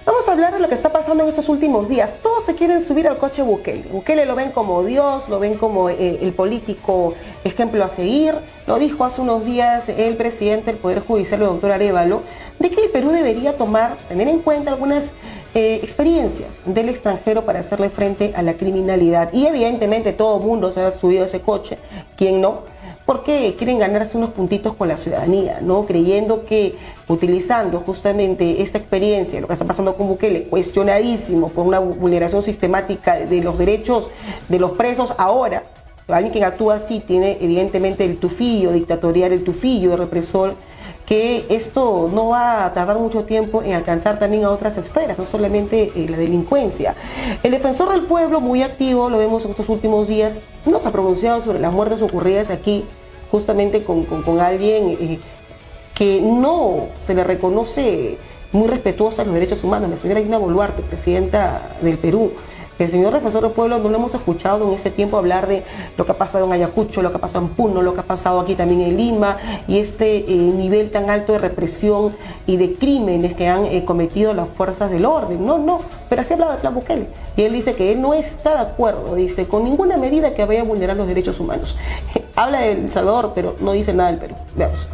Vamos a hablar de lo que está pasando en estos últimos días. Todos se quieren subir al coche Bukele. Bukele lo ven como Dios, lo ven como el político ejemplo a seguir. Lo dijo hace unos días el presidente del Poder Judicial, el doctor Arévalo, de que el Perú debería tener en cuenta algunas experiencias del extranjero para hacerle frente a la criminalidad. Y evidentemente todo el mundo se ha subido a ese coche, ¿quién no? Porque quieren ganarse unos puntitos con la ciudadanía, ¿no? Creyendo que utilizando justamente esta experiencia, lo que está pasando con Bukele, cuestionadísimo por una vulneración sistemática de los derechos de los presos, ahora alguien que actúa así tiene evidentemente el tufillo dictatorial, el tufillo represor, que esto no va a tardar mucho tiempo en alcanzar también a otras esferas, no solamente la delincuencia. El defensor del pueblo, muy activo, lo vemos en estos últimos días, no se ha pronunciado sobre las muertes ocurridas aquí, justamente con alguien que no se le reconoce muy respetuosa de los derechos humanos, la señora Dina Boluarte, presidenta del Perú. El señor defensor del pueblo no lo hemos escuchado en ese tiempo hablar de lo que ha pasado en Ayacucho, lo que ha pasado en Puno, lo que ha pasado aquí también en Lima, y este nivel tan alto de represión y de crímenes que han cometido las fuerzas del orden. No, pero así hablaba del plan Bukele. Y él dice que él no está de acuerdo, dice, con ninguna medida que vaya a vulnerar los derechos humanos. Habla de El Salvador, pero no dice nada del Perú. Veamos.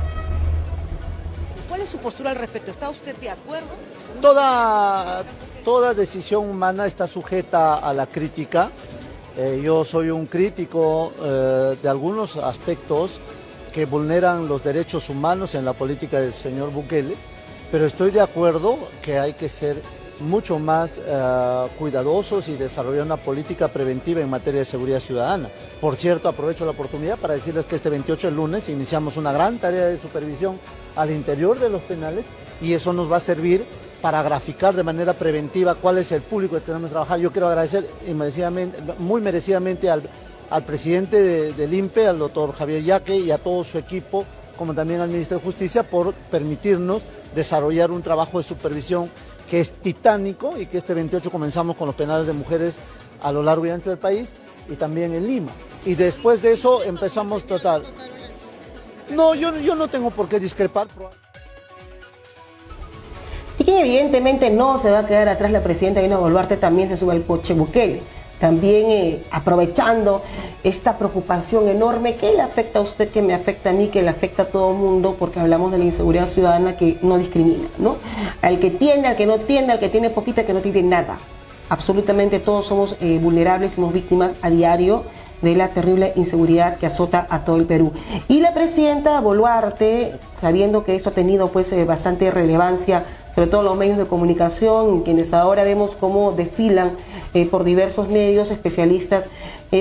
¿Cuál es su postura al respecto? ¿Está usted de acuerdo? Toda decisión humana está sujeta a la crítica. Yo soy un crítico de algunos aspectos que vulneran los derechos humanos en la política del señor Bukele, pero estoy de acuerdo que hay que ser mucho más cuidadosos y desarrollar una política preventiva en materia de seguridad ciudadana. Por cierto, aprovecho la oportunidad para decirles que este 28 de lunes iniciamos una gran tarea de supervisión al interior de los penales y eso nos va a servir para graficar de manera preventiva cuál es el público que tenemos que trabajar. Yo quiero agradecer muy merecidamente al presidente del INPE, al doctor Javier Yaque y a todo su equipo, como también al ministro de Justicia, por permitirnos desarrollar un trabajo de supervisión que es titánico y que este 28 comenzamos con los penales de mujeres a lo largo y ancho del país y también en Lima. Y después de eso empezamos total. No, yo no tengo por qué discrepar. Y que evidentemente no se va a quedar atrás la presidenta Dina Boluarte, también se sube al coche Bukele. También aprovechando esta preocupación enorme que le afecta a usted, que me afecta a mí, que le afecta a todo el mundo, porque hablamos de la inseguridad ciudadana que no discrimina, ¿no? Al que tiene, al que no tiene, al que tiene poquita, al que no tiene nada. Absolutamente todos somos vulnerables, somos víctimas a diario de la terrible inseguridad que azota a todo el Perú. Y la presidenta Boluarte, sabiendo que esto ha tenido pues bastante relevancia, sobre todo en los medios de comunicación, quienes ahora vemos cómo desfilan por diversos medios especialistas,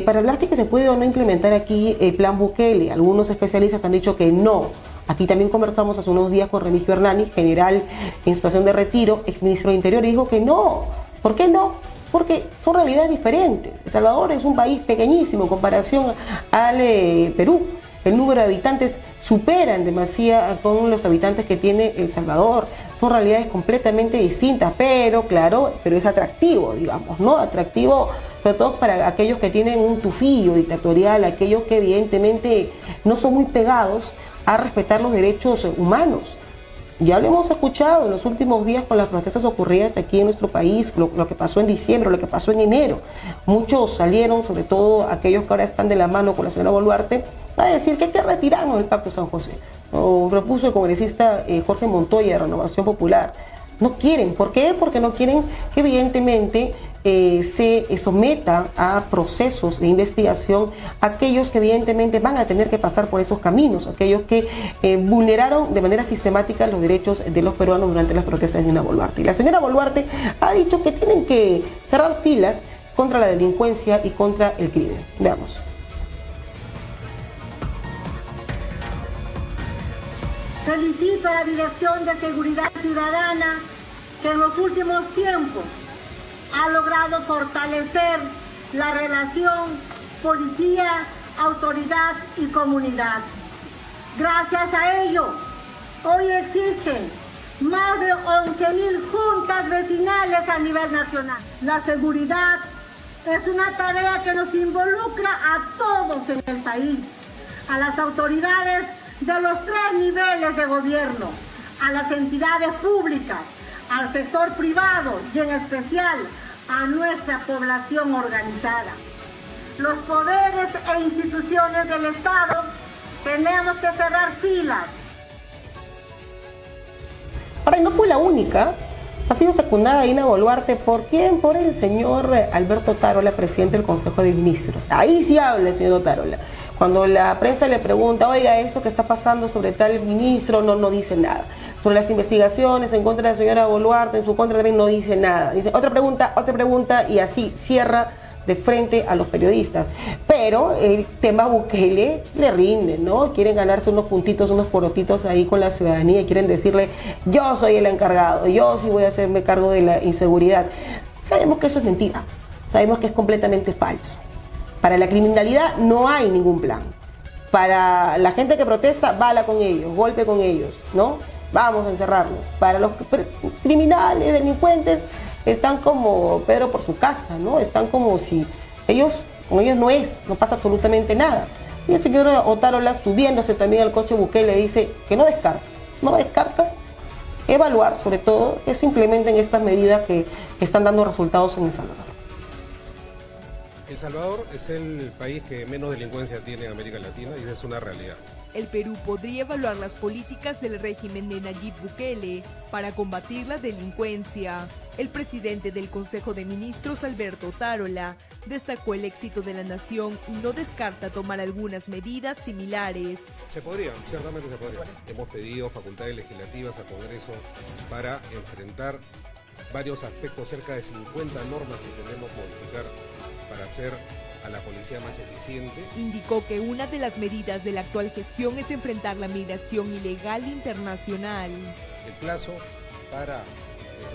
para hablar de que se puede o no implementar aquí el plan Bukele. Algunos especialistas han dicho que no. Aquí también conversamos hace unos días con Remigio Hernani, general en situación de retiro, exministro de Interior, y dijo que no. ¿Por qué no? Porque son realidades diferentes. El Salvador es un país pequeñísimo en comparación al Perú. El número de habitantes supera en demasía con los habitantes que tiene El Salvador. Son realidades completamente distintas, pero claro, pero es atractivo, digamos, ¿no? Atractivo sobre todo para aquellos que tienen un tufillo dictatorial, aquellos que evidentemente no son muy pegados a respetar los derechos humanos. Ya lo hemos escuchado en los últimos días con las protestas ocurridas aquí en nuestro país, lo que pasó en diciembre, lo que pasó en enero. Muchos salieron, sobre todo aquellos que ahora están de la mano con la señora Boluarte, a decir que hay que retirarnos del Pacto San José. Lo propuso el congresista Jorge Montoya de Renovación Popular. No quieren. ¿Por qué? Porque no quieren que evidentemente se someta a procesos de investigación aquellos que evidentemente van a tener que pasar por esos caminos, aquellos que vulneraron de manera sistemática los derechos de los peruanos durante las protestas de Dina Boluarte. Y la señora Boluarte ha dicho que tienen que cerrar filas contra la delincuencia y contra el crimen. Veamos. Felicito a la Dirección de Seguridad Ciudadana que en los últimos tiempos ha logrado fortalecer la relación policía, autoridad y comunidad. Gracias a ello, hoy existen más de 11.000 juntas vecinales a nivel nacional. La seguridad es una tarea que nos involucra a todos en el país, a las autoridades de los 3 niveles de gobierno, a las entidades públicas, al sector privado y en especial a nuestra población organizada. Los poderes e instituciones del Estado tenemos que cerrar filas. Ahora, y no fue la única. Ha sido secundada Dina Boluarte. ¿Por quién? Por el señor Alberto Tarola, presidente del Consejo de Ministros. Ahí sí habla el señor Tarola. Cuando la prensa le pregunta, oiga, esto que está pasando sobre tal ministro, no dice nada. Sobre las investigaciones en contra de la señora Boluarte, en su contra también no dice nada. Dice otra pregunta, y así cierra de frente a los periodistas. Pero el tema Bukele le rinde, ¿no? Quieren ganarse unos puntitos, unos porotitos ahí con la ciudadanía y quieren decirle, yo soy el encargado, yo sí voy a hacerme cargo de la inseguridad. Sabemos que eso es mentira, sabemos que es completamente falso. Para la criminalidad no hay ningún plan. Para la gente que protesta, bala con ellos, golpe con ellos, ¿no? Vamos a encerrarlos. Para los criminales, delincuentes, están como Pedro por su casa, ¿no? Están como si con ellos no pasa absolutamente nada. Y el señor Otárola, subiéndose también al coche Bukele, dice que no descarta evaluar, sobre todo, que simplemente en estas medidas que están dando resultados en El Salvador. El Salvador es el país que menos delincuencia tiene en América Latina y esa es una realidad. El Perú podría evaluar las políticas del régimen de Nayib Bukele para combatir la delincuencia. El presidente del Consejo de Ministros, Alberto Tarola, destacó el éxito de la nación y no descarta tomar algunas medidas similares. Ciertamente se podría. Hemos pedido facultades legislativas al Congreso para enfrentar varios aspectos, cerca de 50 normas que queremos modificar para hacer a la policía más eficiente. Indicó que una de las medidas de la actual gestión es enfrentar la migración ilegal internacional. El plazo para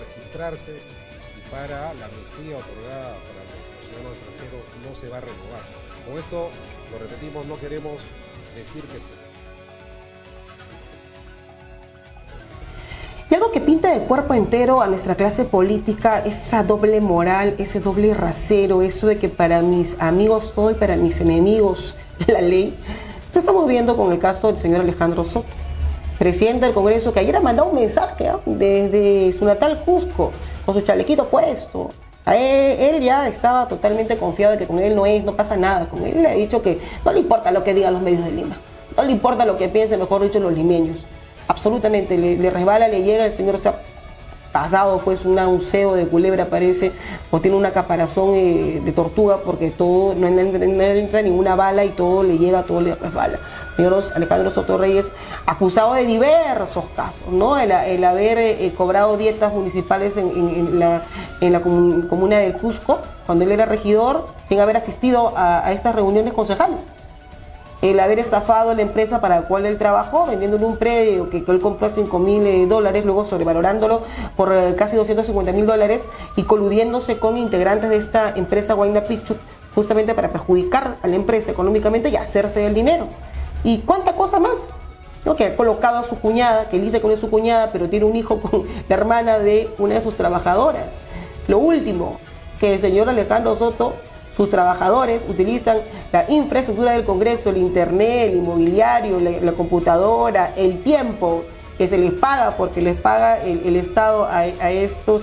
registrarse y para la amnistía otorgada para los ciudadanos extranjeros no se va a renovar. Con esto, lo repetimos, no queremos decir que... Y algo que pinta de cuerpo entero a nuestra clase política es esa doble moral, ese doble rasero, eso de que para mis amigos todo y para mis enemigos la ley. Lo estamos viendo con el caso del señor Alejandro Soto, presidente del Congreso, que ayer ha mandado un mensaje desde su natal Cusco, con su chalequito puesto. Él ya estaba totalmente confiado de que con él no pasa nada. Con él le ha dicho que no le importa lo que digan los medios de Lima, no le importa lo que piensen, mejor dicho, los limeños. Absolutamente, le resbala, le llega, el señor se ha pasado pues un cebo de culebra parece, o tiene una caparazón de tortuga, porque todo, no entra ninguna bala y todo le llega, todo le resbala. Señor Alejandro Soto Reyes, acusado de diversos casos, ¿no? El haber cobrado dietas municipales en la comuna de Cusco, cuando él era regidor, sin haber asistido a estas reuniones concejales. El haber estafado a la empresa para la cual él trabajó, vendiéndole un predio que él compró a $5.000, luego sobrevalorándolo por casi $250.000 y coludiéndose con integrantes de esta empresa Huayna Picchu, justamente para perjudicar a la empresa económicamente y hacerse el dinero. ¿Y cuánta cosa más? ¿No? Que ha colocado a su cuñada, que él dice que no es su cuñada, pero tiene un hijo con la hermana de una de sus trabajadoras. Lo último, que el señor Alejandro Soto, sus trabajadores utilizan la infraestructura del Congreso, el internet, el inmobiliario, la computadora, el tiempo que se les paga, porque les paga el Estado a estos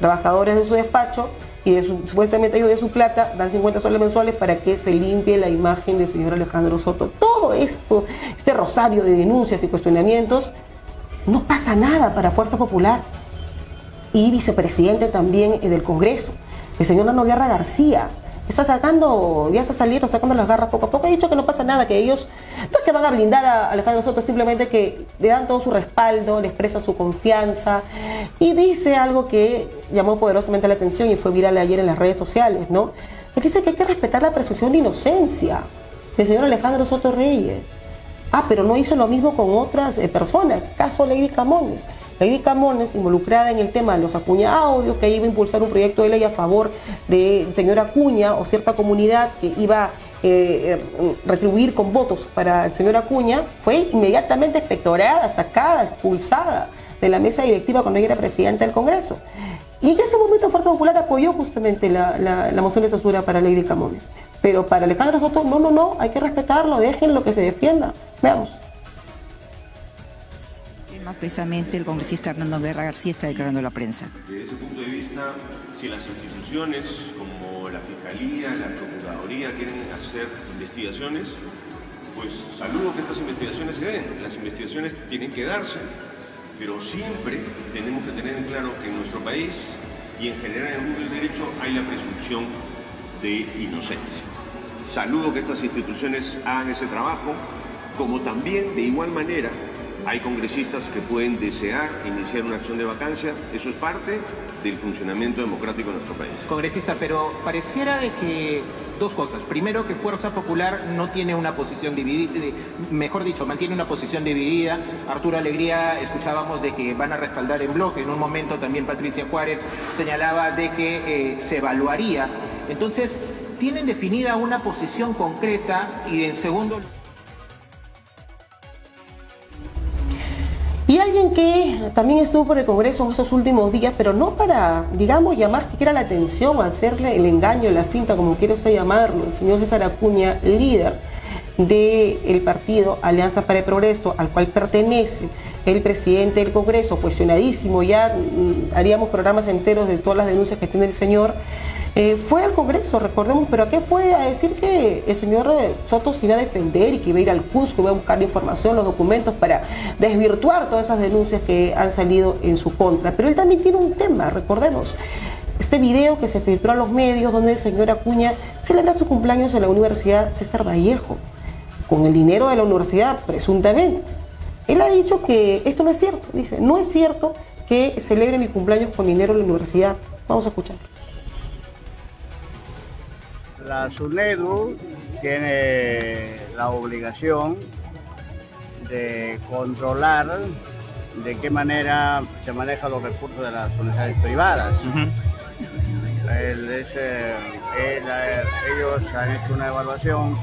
trabajadores de su despacho, y supuestamente ellos de su plata dan 50 soles mensuales para que se limpie la imagen del señor Alejandro Soto. Todo esto, este rosario de denuncias y cuestionamientos, no pasa nada para Fuerza Popular. Y vicepresidente también del Congreso, el señor Nano Guerra García, está sacando las garras poco a poco. Ha dicho que no pasa nada, que ellos no es que van a blindar a Alejandro Soto, simplemente que le dan todo su respaldo, le expresan su confianza, y dice algo que llamó poderosamente la atención y fue viral ayer en las redes sociales, ¿no? Él dice que hay que respetar la presunción de inocencia del señor Alejandro Soto Reyes. Pero no hizo lo mismo con otras personas. Caso Lady Camones. Lady Camones, involucrada en el tema de los Acuña Audios, que iba a impulsar un proyecto de ley a favor del señor Acuña o cierta comunidad que iba a retribuir con votos para el señor Acuña, fue inmediatamente expectorada, sacada, expulsada de la mesa directiva cuando ella era presidenta del Congreso. Y en ese momento Fuerza Popular apoyó justamente la moción de censura para Lady Camones. Pero para Alejandro Soto, no, hay que respetarlo, déjenlo que se defienda. Veamos. precisamente el congresista Hernando Guerra García está declarando a la prensa. Desde ese punto de vista, si las instituciones como la Fiscalía, la Procuraduría quieren hacer investigaciones, pues saludo que estas investigaciones se den. Las investigaciones tienen que darse, pero siempre tenemos que tener en claro que en nuestro país y en general en el mundo del derecho hay la presunción de inocencia. Saludo que estas instituciones hagan ese trabajo, como también de igual manera hay congresistas que pueden desear iniciar una acción de vacancia. Eso es parte del funcionamiento democrático de nuestro país. Congresista, pero pareciera de que dos cosas. Primero, que Fuerza Popular no tiene una posición dividida, mejor dicho, mantiene una posición dividida. Arturo Alegría, escuchábamos de que van a respaldar en bloque. En un momento también Patricia Juárez señalaba de que se evaluaría. Entonces, ¿tienen definida una posición concreta? Y en segundo... Y alguien que también estuvo por el Congreso en esos últimos días, pero no para, digamos, llamar siquiera la atención, hacerle el engaño, la finta, como quiere usted llamarlo, el señor César Acuña, líder del partido Alianza para el Progreso, al cual pertenece el presidente del Congreso, cuestionadísimo, ya haríamos programas enteros de todas las denuncias que tiene el señor. Fue al Congreso, recordemos, pero ¿a qué fue? A decir que el señor Soto se iba a defender y que iba a ir al Cusco, iba a buscar la información, los documentos para desvirtuar todas esas denuncias que han salido en su contra. Pero él también tiene un tema, recordemos, este video que se filtró a los medios donde el señor Acuña celebra su cumpleaños en la Universidad César Vallejo, con el dinero de la universidad, presuntamente. Él ha dicho que esto no es cierto, dice, no es cierto que celebre mi cumpleaños con dinero de la universidad. Vamos a escuchar. La SUNEDU tiene la obligación de controlar de qué manera se manejan los recursos de las universidades privadas. Ellos han hecho una evaluación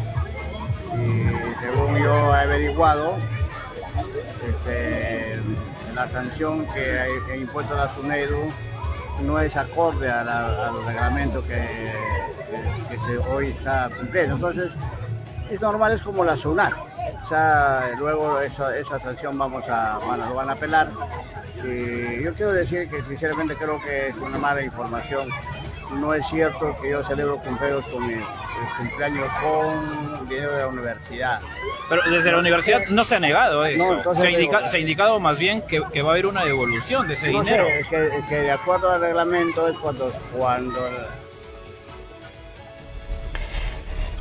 y según yo he averiguado, la sanción que ha impuesto la SUNEDU no es acorde al reglamento que hoy está cumpliendo. Entonces, es normal, es como la SUNAT. O sea, luego esa sanción lo van a apelar. Y yo quiero decir que sinceramente creo que es una mala información. No es cierto que yo celebro cumpleaños con mi cumpleaños con dinero de la universidad. Pero desde la universidad no se ha negado eso. No, entonces se ha indicado más bien que va a haber una devolución de ese dinero. Sé, es que de acuerdo al reglamento es cuando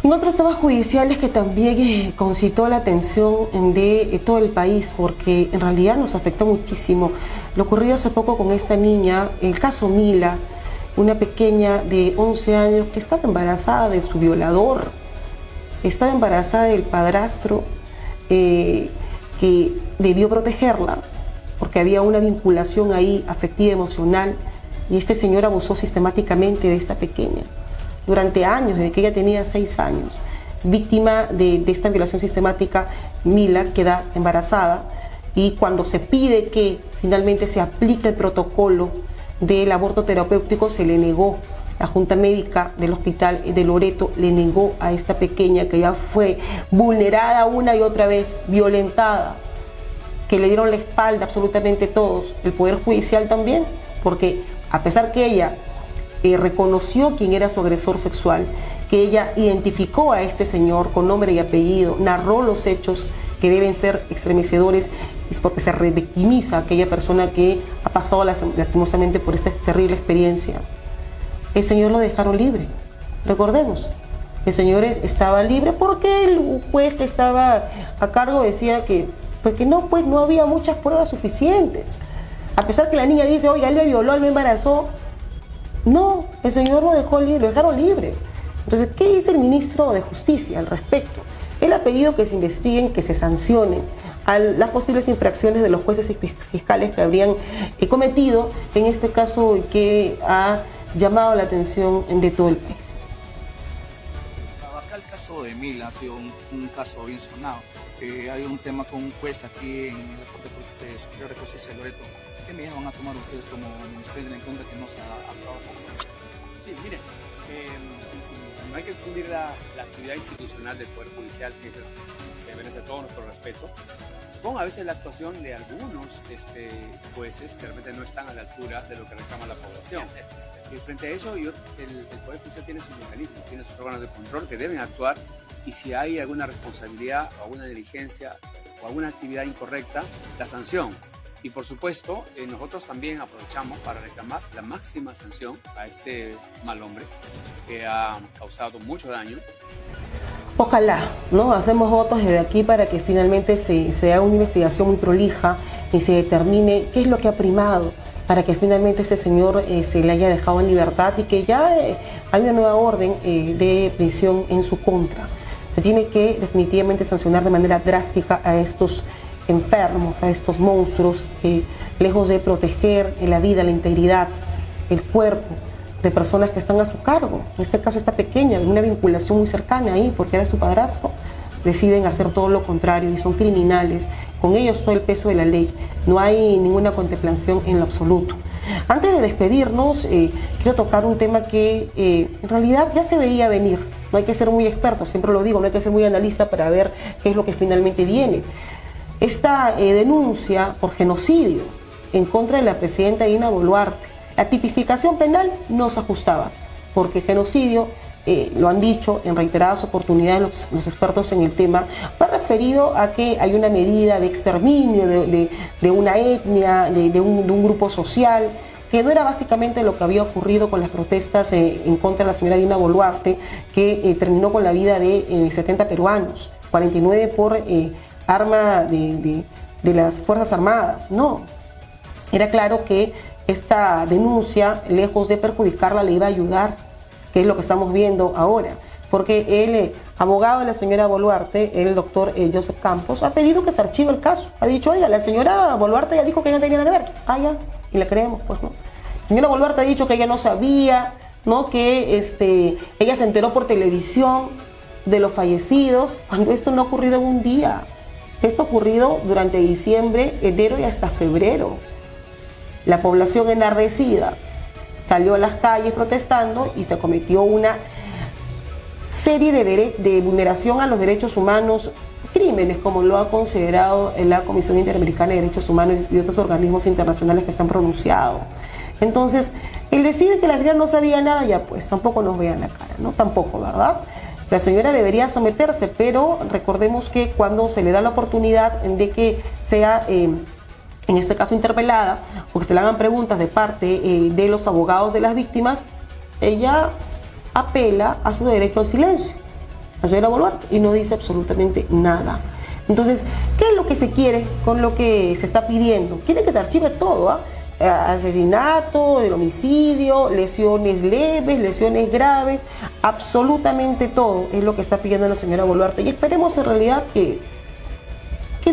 En otros temas judiciales que también concitó la atención de todo el país, porque en realidad nos afectó muchísimo. Lo ocurrido hace poco con esta niña, el caso Mila, una pequeña de 11 años que estaba embarazada de su violador, estaba embarazada del padrastro que debió protegerla, porque había una vinculación ahí afectiva, emocional, y este señor abusó sistemáticamente de esta pequeña. Durante años, desde que ella tenía 6 años, víctima de esta violación sistemática, Mila queda embarazada y cuando se pide que finalmente se aplique el protocolo del aborto terapéutico, se le negó. La Junta Médica del Hospital de Loreto le negó a esta pequeña, que ya fue vulnerada una y otra vez, violentada, que le dieron la espalda absolutamente todos, el Poder Judicial también, porque a pesar que ella reconoció quién era su agresor sexual, que ella identificó a este señor con nombre y apellido, narró los hechos que deben ser estremecedores, es porque se revictimiza a aquella persona que ha pasado lastimosamente por esta terrible experiencia. El señor lo dejaron libre, recordemos, el señor estaba libre porque el juez que estaba a cargo decía que no había muchas pruebas suficientes, a pesar que la niña dice, oiga, él me violó, él me embarazó. No, el señor lo dejó libre, lo dejaron libre. Entonces, ¿qué dice el ministro de Justicia al respecto? Él ha pedido que se investiguen, que se sancionen a las posibles infracciones de los jueces y fiscales que habrían cometido en este caso que ha llamado la atención de todo el país. Acá el caso de Mila ha sido un caso bien sonado. Hay un tema con un juez aquí en la Corte Superior de Justicia de Loreto. ¿Qué medidas van a tomar ustedes como ministerio en cuenta que no se ha actuado conforme? Sí, mire, no hay que confundir la actividad institucional del Poder Judicial, que merece todo nuestro respeto, con a veces la actuación de algunos jueces que realmente no están a la altura de lo que reclama la población. Y frente a eso, el Poder Judicial tiene sus mecanismos, tiene sus órganos de control que deben actuar, y si hay alguna responsabilidad o alguna negligencia o alguna actividad incorrecta, la sanción. Y por supuesto, nosotros también aprovechamos para reclamar la máxima sanción a este mal hombre que ha causado mucho daño. Ojalá, ¿no? Hacemos votos desde aquí para que finalmente se haga una investigación muy prolija y se determine qué es lo que ha primado, para que finalmente ese señor se le haya dejado en libertad y que ya hay una nueva orden de prisión en su contra. Se tiene que definitivamente sancionar de manera drástica a estos enfermos, a estos monstruos que, lejos de proteger la vida, la integridad, el cuerpo de personas que están a su cargo, en este caso esta pequeña, una vinculación muy cercana ahí porque era su padrastro, deciden hacer todo lo contrario y son criminales. Con ellos todo el peso de la ley, no hay ninguna contemplación en lo absoluto. Antes de despedirnos, quiero tocar un tema que en realidad ya se veía venir. No hay que ser muy experto, siempre lo digo, no hay que ser muy analista para ver qué es lo que finalmente viene. Esta denuncia por genocidio en contra de la presidenta Dina Boluarte, la tipificación penal no se ajustaba, porque genocidio, lo han dicho en reiteradas oportunidades los expertos en el tema, va referido a que hay una medida de exterminio de una etnia, de un grupo social, que no era básicamente lo que había ocurrido con las protestas en contra de la señora Dina Boluarte, que terminó con la vida de 70 peruanos, 49 por arma de las Fuerzas Armadas. No, era claro que esta denuncia, lejos de perjudicarla, le iba a ayudar, que es lo que estamos viendo ahora, porque el abogado de la señora Boluarte, el doctor Joseph Campos, ha pedido que se archive el caso. Ha dicho, oiga, la señora Boluarte ya dijo que ella no tenía nada que ver. Ah, ya, y le creemos, pues no. La señora Boluarte ha dicho que ella no sabía, ¿no? Que ella se enteró por televisión de los fallecidos, cuando esto no ha ocurrido en un día. Esto ha ocurrido durante diciembre, enero y hasta febrero. La población enardecida salió a las calles protestando y se cometió una serie de vulneración a los derechos humanos, crímenes como lo ha considerado la Comisión Interamericana de Derechos Humanos y otros organismos internacionales que se han pronunciado. Entonces, el decir que la señora no sabía nada, ya pues tampoco nos vean la cara, ¿no? Tampoco, ¿verdad? La señora debería someterse, pero recordemos que cuando se le da la oportunidad de que sea, en este caso, interpelada, o que se le hagan preguntas de parte de los abogados de las víctimas, ella apela a su derecho al silencio, la señora Boluarte, y no dice absolutamente nada. Entonces, ¿qué es lo que se quiere con lo que se está pidiendo? Quiere que se archive todo, ¿ah? Asesinato, el homicidio, lesiones leves, lesiones graves, absolutamente todo es lo que está pidiendo la señora Boluarte. Y esperemos en realidad que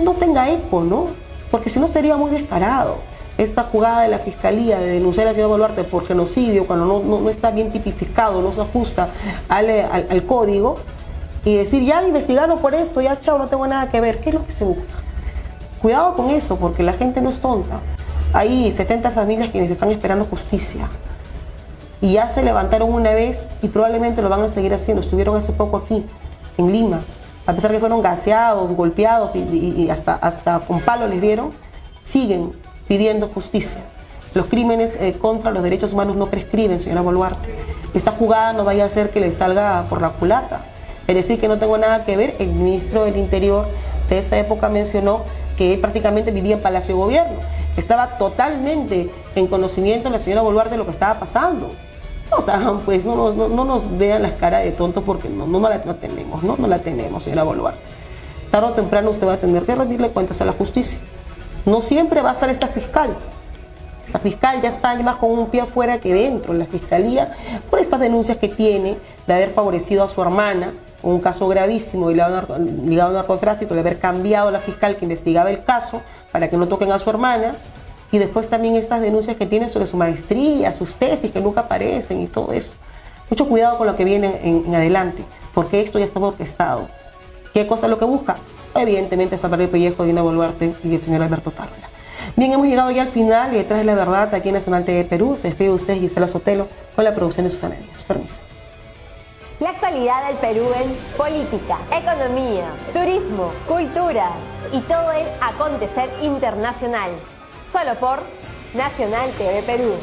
no tenga eco, ¿no? Porque si no sería muy descarado esta jugada de la Fiscalía de denunciar a la señora Boluarte por genocidio cuando no está bien tipificado, no se ajusta al código, y decir, ya investigaron por esto, ya chao, no tengo nada que ver. ¿Qué es lo que se busca? Cuidado con eso, porque la gente no es tonta. Hay 70 familias quienes están esperando justicia y ya se levantaron una vez y probablemente lo van a seguir haciendo. Estuvieron hace poco aquí, en Lima, a pesar que fueron gaseados, golpeados y hasta con palo les dieron, siguen pidiendo justicia. Los crímenes contra los derechos humanos no prescriben, señora Boluarte. Esta jugada no vaya a hacer que le salga por la culata. Es decir, que no tengo nada que ver. El ministro del Interior de esa época mencionó que él prácticamente vivía en Palacio de Gobierno. Estaba totalmente en conocimiento la señora Boluarte de lo que estaba pasando. O sea, pues no nos vean las caras de tontos porque no la tenemos, señora Boluarte. Tarde o temprano usted va a tener que rendirle cuentas a la justicia. No siempre va a estar esta fiscal. Esta fiscal ya está más con un pie afuera que dentro en la fiscalía por estas denuncias que tiene de haber favorecido a su hermana, un caso gravísimo ligado al narcotráfico, de haber cambiado a la fiscal que investigaba el caso para que no toquen a su hermana, y después también estas denuncias que tiene sobre su maestría, sus tesis que nunca aparecen y todo eso. Mucho cuidado con lo que viene en adelante, porque esto ya está orquestado. ¿Qué cosa es lo que busca? Evidentemente salvar el pellejo de Dina Boluarte y del señor Alberto Tarola. Bien, hemos llegado ya al final y Detrás de la Verdad aquí en Nacional TV Perú. Se despide usted, Gisela Sotelo, con la producción de Susana Díaz. Permiso. La actualidad del Perú en política, economía, turismo, cultura y todo el acontecer internacional. Solo por Nacional TV Perú.